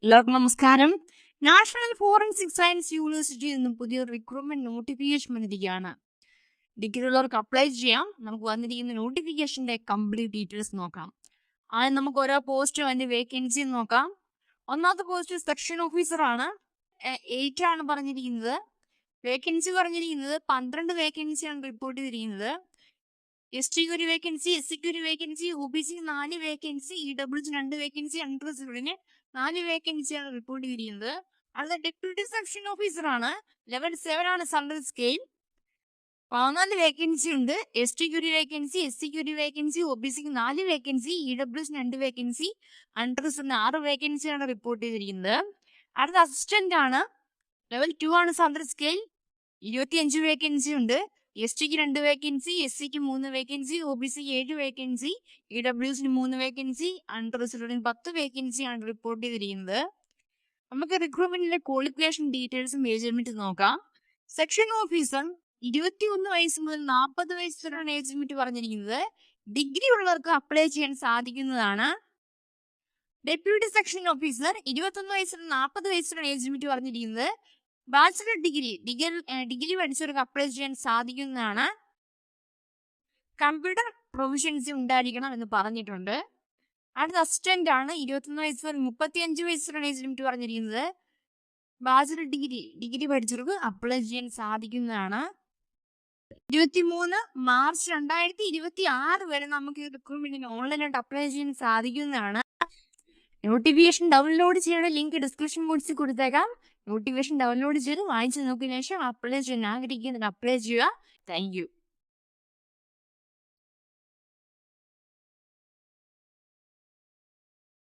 എല്ലാവർക്കും നമസ്കാരം. National forensic science യൂണിവേഴ്സിറ്റിയിൽ നിന്നും പുതിയൊരു റിക്രൂട്ട്മെന്റ് നോട്ടിഫിക്കേഷൻ വന്നിരിക്കുകയാണ്. ഡിഗ്രി ഉള്ളവർക്ക് അപ്ലൈ ചെയ്യാം. നമുക്ക് വന്നിരിക്കുന്ന നോട്ടിഫിക്കേഷന്റെ കംപ്ലീറ്റ് ഡീറ്റെയിൽസ് നോക്കാം. ആദ്യം നമുക്ക് ഓരോ പോസ്റ്റും അതിന്റെ വേക്കൻസി നോക്കാം. ഒന്നാമത്തെ പോസ്റ്റ് സെക്ഷൻ ഓഫീസർ ആണ്. 8 ആണ് പറഞ്ഞിരിക്കുന്നത്. വേക്കൻസി പറഞ്ഞിരിക്കുന്നത് 12 വേക്കൻസിയാണ് റിപ്പോർട്ട് ചെയ്തിരിക്കുന്നത്. STക്ക് ഒരു വേക്കൻസി, SCക്ക് ഒരു vacancy, OBC 4 vacancy, EWS 2 vacancy, അൺറിസർവ്ഡിന് 4 വേക്കൻസിയാണ് റിപ്പോർട്ട് ചെയ്തിരിക്കുന്നത്. അടുത്ത ഡെപ്യൂട്ടി സെക്ഷൻ ഓഫീസർ ആണ്. ലെവൽ 7 ആണ് സാലറി സ്കെയിൽ. 14 വേക്കൻസി ഉണ്ട്. STക്ക് ഒരു വേക്കൻസി, SCക്ക് ഒരു വേക്കൻസി, OBCക്ക് 4 വേക്കൻസി, EWS 2 വേക്കൻസി, അൺറിസർവ്ഡിന് 6 വേക്കൻസിയാണ് റിപ്പോർട്ട് ചെയ്തിരിക്കുന്നത്. അടുത്ത അസിസ്റ്റന്റ് ആണ്. ലെവൽ 2 ആണ് സാലറി സ്കെയിൽ. 25 വേക്കൻസി ഉണ്ട്. STക്ക് 2 വേക്കൻസി, SCക്ക് 3 വേക്കൻസി, OBCക്ക് 7 വേക്കൻസി, EWSന് 3 വേക്കൻസി, അൺറിസർവ്ഡിന് 10 വേക്കൻസിയാണ് റിപ്പോർട്ട് ചെയ്തിരിക്കുന്നത്. നമുക്ക് റിക്രൂട്ട്മെന്റിന്റെ ക്വാളിഫിക്കേഷൻ ഡീറ്റെയിൽസും ഏജ് ലിമിറ്റ് നോക്കാം. സെക്ഷൻ ഓഫീസർ 21 വയസ്സ് മുതൽ 40 വയസ്സ് വരെയാണ് ഏജ് ലിമിറ്റ് പറഞ്ഞിരിക്കുന്നത്. ഡിഗ്രി ഉള്ളവർക്ക് അപ്ലൈ ചെയ്യാൻ സാധിക്കുന്നതാണ്. ഡെപ്യൂട്ടി സെക്ഷൻ ഓഫീസർ 21 വയസ്സ് മുതൽ 40 വയസ്സ് വരെയാണ് ഏജ് ലിമിറ്റ് പറഞ്ഞിരിക്കുന്നത്. ബാച്ചിലർ ഡിഗ്രി പഠിച്ചവർക്ക് അപ്ലൈ ചെയ്യാൻ സാധിക്കുന്നതാണ്. കമ്പ്യൂട്ടർ പ്രൊഫഷൻസി ഉണ്ടായിരിക്കണം എന്ന് പറഞ്ഞിട്ടുണ്ട്. അടുത്ത അസിസ്റ്റന്റ് ആണ്. 21 വയസ്സ് മുതൽ 35 വയസ്സ് വരെയാണ് ഏജ് ലിമിറ്റ് പറഞ്ഞിരിക്കുന്നത്. ബാച്ചിലർ ഡിഗ്രി പഠിച്ചവർക്ക് അപ്ലൈ ചെയ്യാൻ സാധിക്കുന്നതാണ്. 23 മാർച്ച് 2026 വരെ നമുക്ക് റിക്രൂട്ട്മെന്റിന് ഓൺലൈനായിട്ട് അപ്ലൈ ചെയ്യാൻ സാധിക്കുന്നതാണ്. നോട്ടിഫിക്കേഷൻ ഡൗൺലോഡ് ചെയ്യേണ്ട ലിങ്ക് ഡിസ്ക്രിപ്ഷൻ ബോക്സിൽ കൊടുത്തേക്കാം. നോട്ടിഫിക്കേഷൻ ഡൗൺലോഡ് ചെയ്ത് വായിച്ചു നോക്കിയ ശേഷം അപ്ലൈ ചെയ്യാൻ ആഗ്രഹിക്കുന്നത് അപ്ലൈ ചെയ്യുക. Thank you.